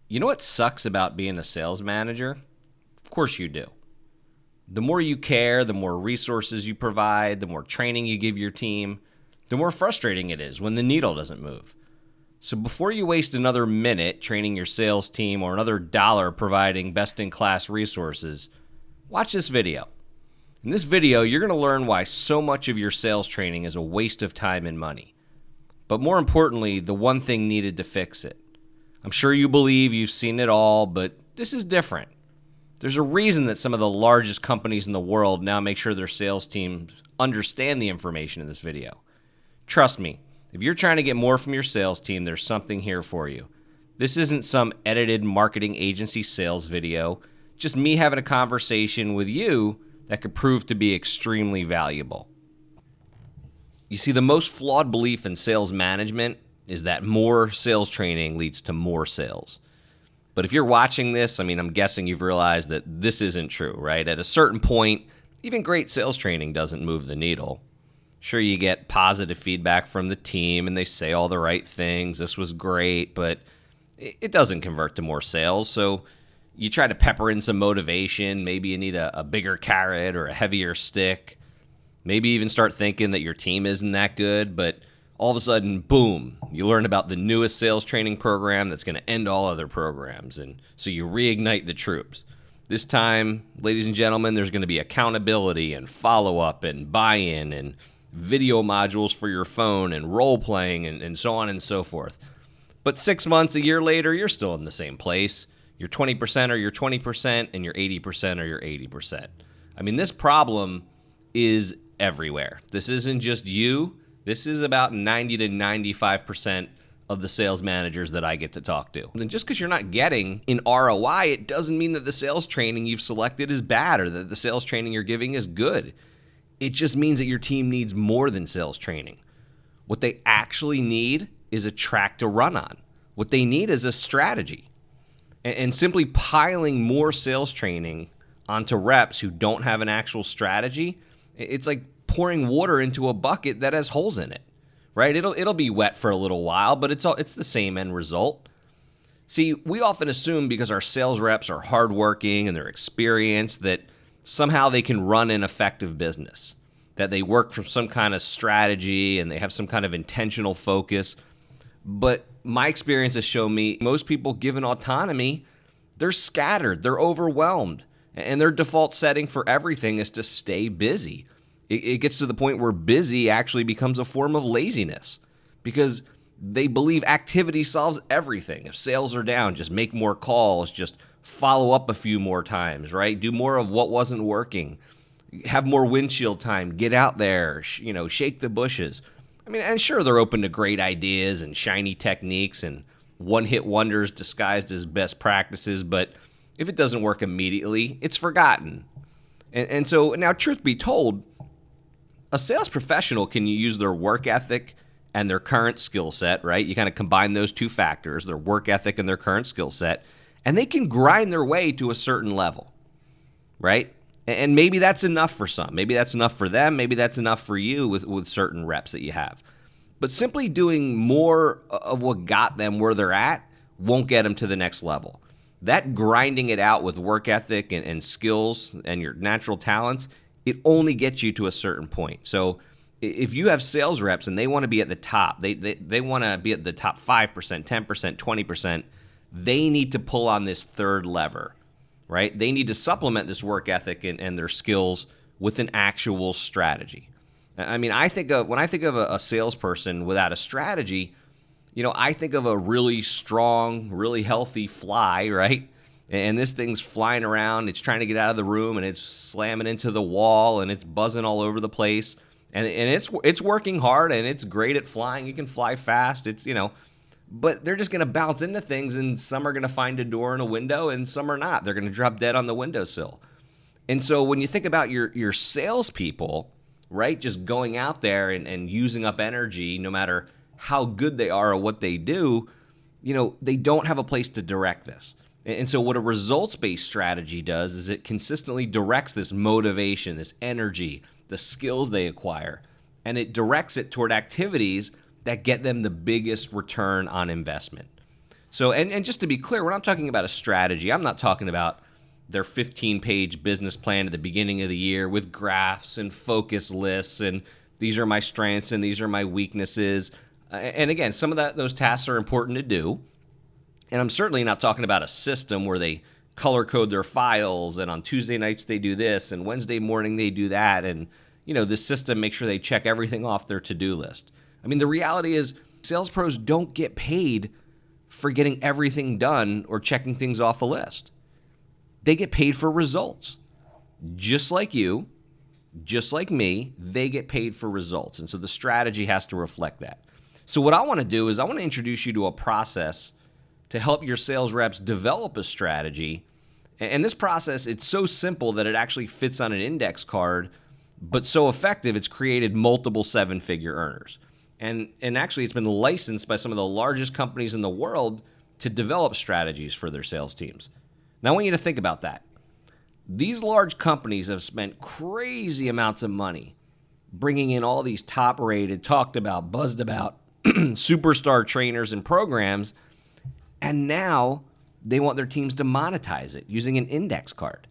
You know what sucks about being a sales manager? Of course you do. The more you care, the more resources you provide, the more training you give your team, the more frustrating it is when the needle doesn't move. So before you waste another minute training your sales team or another dollar providing best-in-class resources, watch this video. In this video, you're going to learn why so much of your sales training is a waste of time and money. But more importantly, the one thing needed to fix it. I'm sure you believe you've seen it all, but this is different. There's a reason that some of the largest companies in the world now make sure their sales teams understand the information in this video. Trust me, if you're trying to get more from your sales team, there's something here for you. This isn't some edited marketing agency sales video, just me having a conversation with you that could prove to be extremely valuable. You see, the most flawed belief in sales management is that more sales training leads to more sales. But if you're watching this, I'm guessing you've realized that this isn't true, right? At a certain point, even great sales training doesn't move the needle. Sure, you get positive feedback from the team and they say all the right things. This was great, but it doesn't convert to more sales. So you try to pepper in some motivation. Maybe you need a bigger carrot or a heavier stick. Maybe even start thinking that your team isn't that good, but all of a sudden, boom, you learn about the newest sales training program that's going to end all other programs. And so you reignite the troops. This time, ladies and gentlemen, there's going to be accountability and follow-up and buy-in and video modules for your phone and role-playing and so on and so forth. But 6 months, a year later, you're still in the same place. You're 20% or you're 20%, and you're 80% or you're 80%. This problem is everywhere. This isn't just you. This is about 90 to 95% of the sales managers that I get to talk to. And just because you're not getting an ROI, it doesn't mean that the sales training you've selected is bad or that the sales training you're giving is good. It just means that your team needs more than sales training. What they actually need is a track to run on. What they need is a strategy. And simply piling more sales training onto reps who don't have an actual strategy, it's like pouring water into a bucket that has holes in it, right? It'll be wet for a little while, but it's the same end result. See, we often assume because our sales reps are hardworking and they're experienced that somehow they can run an effective business, that they work from some kind of strategy and they have some kind of intentional focus. But my experience has shown me most people given autonomy, they're scattered, they're overwhelmed, and their default setting for everything is to stay busy. It gets to the point where busy actually becomes a form of laziness because they believe activity solves everything. If sales are down, just make more calls, just follow up a few more times, right? Do more of what wasn't working. Have more windshield time. Get out there, shake the bushes. And sure, they're open to great ideas and shiny techniques and one-hit wonders disguised as best practices, but if it doesn't work immediately, it's forgotten. And so now, truth be told, a sales professional can use their work ethic and their current skill set, right? You kind of combine those two factors, their work ethic and their current skill set, and they can grind their way to a certain level, right? And maybe that's enough for some. Maybe that's enough for them. Maybe that's enough for you with certain reps that you have. But simply doing more of what got them where they're at won't get them to the next level. That grinding it out with work ethic and skills and your natural talents, it only gets you to a certain point. So if you have sales reps and they want to be at the top, they want to be at the top 5%, 10%, 20%, they need to pull on this third lever, right? They need to supplement this work ethic and their skills with an actual strategy. When I think of a salesperson without a strategy, I think of a really strong, really healthy fly, right? And this thing's flying around. It's trying to get out of the room, and it's slamming into the wall, and it's buzzing all over the place. And it's working hard, and it's great at flying. You can fly fast. But they're just going to bounce into things, and some are going to find a door and a window, and some are not. They're going to drop dead on the windowsill. And so when you think about your salespeople, right, just going out there and using up energy, no matter how good they are or what they do, they don't have a place to direct this. And so what a results-based strategy does is it consistently directs this motivation, this energy, the skills they acquire, and it directs it toward activities that get them the biggest return on investment. So, and just to be clear, we're not talking about a strategy. I'm not talking about their 15-page business plan at the beginning of the year with graphs and focus lists and these are my strengths and these are my weaknesses. And again, some of those tasks are important to do. And I'm certainly not talking about a system where they color code their files and on Tuesday nights they do this and Wednesday morning they do that. And, this system makes sure they check everything off their to-do list. I mean, the reality is sales pros don't get paid for getting everything done or checking things off a list. They get paid for results. Just like you, just like me, they get paid for results. And so the strategy has to reflect that. So what I want to do is I want to introduce you to a process to help your sales reps develop a strategy. And this process, it's so simple that it actually fits on an index card, but so effective it's created multiple seven-figure earners. And actually it's been licensed by some of the largest companies in the world to develop strategies for their sales teams. Now I want you to think about that. These large companies have spent crazy amounts of money bringing in all these top-rated, talked about, buzzed about superstar trainers and programs, and now they want their teams to monetize it using an index card.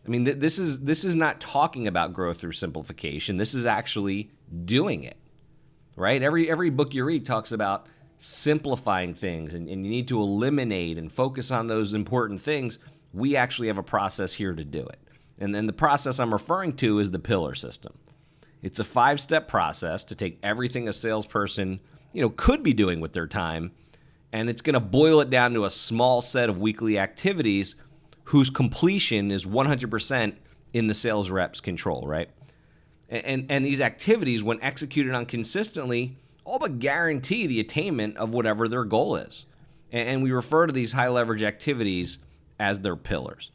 I mean, this is not talking about growth through simplification. This is actually doing it, right? Every book you read talks about simplifying things, and you need to eliminate and focus on those important things. We actually have a process here to do it. And then the process I'm referring to is the pillar system. It's a 5-step process to take everything a salesperson, could be doing with their time, and it's going to boil it down to a small set of weekly activities whose completion is 100% in the sales rep's control, right? And these activities, when executed on consistently, all but guarantee the attainment of whatever their goal is. And we refer to these high leverage activities as their pillars.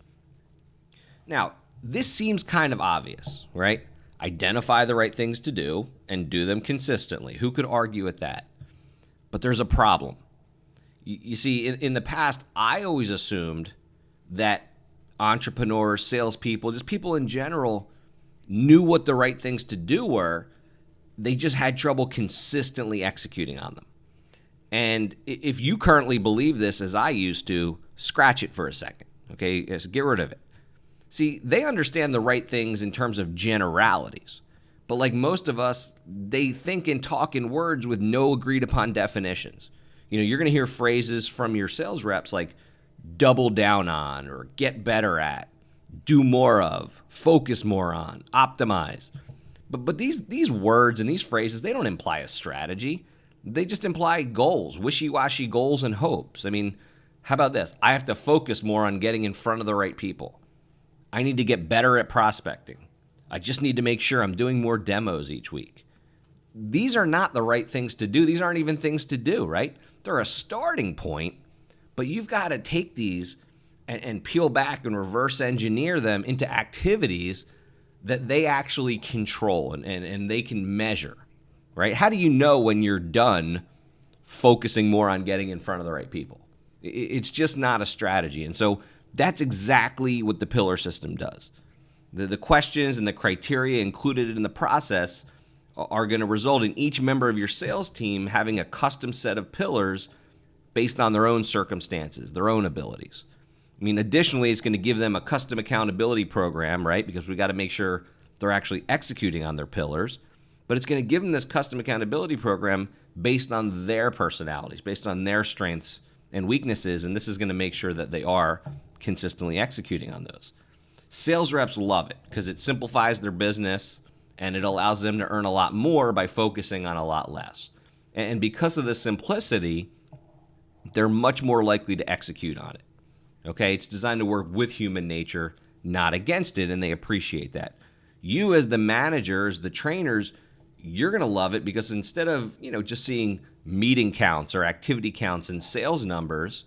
Now, this seems kind of obvious, right? Identify the right things to do and do them consistently. Who could argue with that? But there's a problem. You see, in the past, I always assumed that entrepreneurs, salespeople, just people in general knew what the right things to do were. They just had trouble consistently executing on them. And if you currently believe this as I used to, scratch it for a second, okay? Just get rid of it. See, they understand the right things in terms of generalities. But like most of us, they think and talk in words with no agreed upon definitions. You're going to hear phrases from your sales reps like double down on or get better at, do more of, focus more on, optimize. But these words and these phrases, they don't imply a strategy. They just imply goals, wishy-washy goals and hopes. I mean, how about this? I have to focus more on getting in front of the right people. I need to get better at prospecting. I just need to make sure I'm doing more demos each week. These are not the right things to do. These aren't even things to do, right? They're a starting point, but you've got to take these and peel back and reverse engineer them into activities that they actually control and they can measure, right? How do you know when you're done focusing more on getting in front of the right people? It's just not a strategy. And so that's exactly what the pillar system does. The questions and the criteria included in the process are going to result in each member of your sales team having a custom set of pillars based on their own circumstances, their own abilities. I mean, additionally, it's going to give them a custom accountability program, right? Because we got to make sure they're actually executing on their pillars. But it's going to give them this custom accountability program based on their personalities, based on their strengths and weaknesses, and this is going to make sure that they are consistently executing on those. Sales reps love it because it simplifies their business and it allows them to earn a lot more by focusing on a lot less. And because of the simplicity, they're much more likely to execute on it. Okay, it's designed to work with human nature, not against it, and they appreciate that. You as the managers, the trainers, you're going to love it because instead of, just seeing meeting counts or activity counts and sales numbers,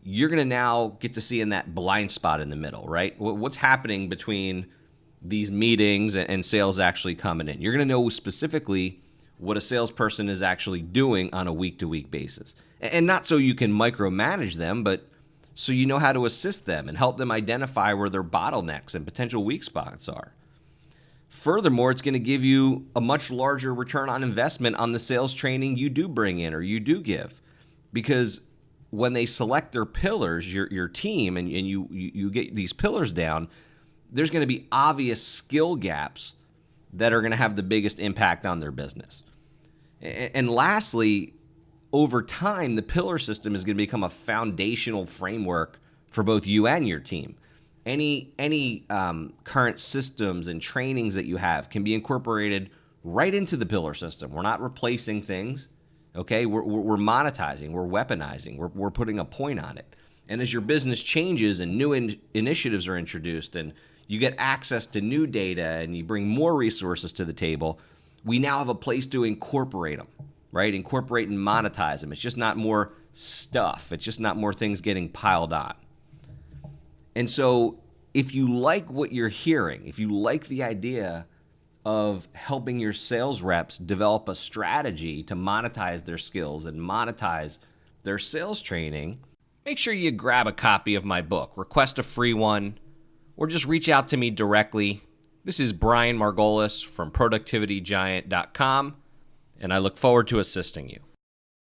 you're going to now get to see in that blind spot in the middle, right? What's happening between these meetings and sales actually coming in. You're going to know specifically what a salesperson is actually doing on a week-to-week basis. And not so you can micromanage them, but so you know how to assist them and help them identify where their bottlenecks and potential weak spots are. Furthermore, it's going to give you a much larger return on investment on the sales training you do bring in or you do give. Because when they select their pillars, your team, and you get these pillars down, there's going to be obvious skill gaps that are going to have the biggest impact on their business. And lastly, over time, the pillar system is going to become a foundational framework for both you and your team. Any current systems and trainings that you have can be incorporated right into the pillar system. We're not replacing things, okay? We're monetizing, we're weaponizing, we're putting a point on it. And as your business changes and new initiatives are introduced and you get access to new data and you bring more resources to the table, we now have a place to incorporate them, right? Incorporate and monetize them. It's just not more stuff. It's just not more things getting piled on. And so if you like what you're hearing, if you like the idea of helping your sales reps develop a strategy to monetize their skills and monetize their sales training, make sure you grab a copy of my book, request a free one, or just reach out to me directly. This is Brian Margolis from productivitygiant.com, and I look forward to assisting you.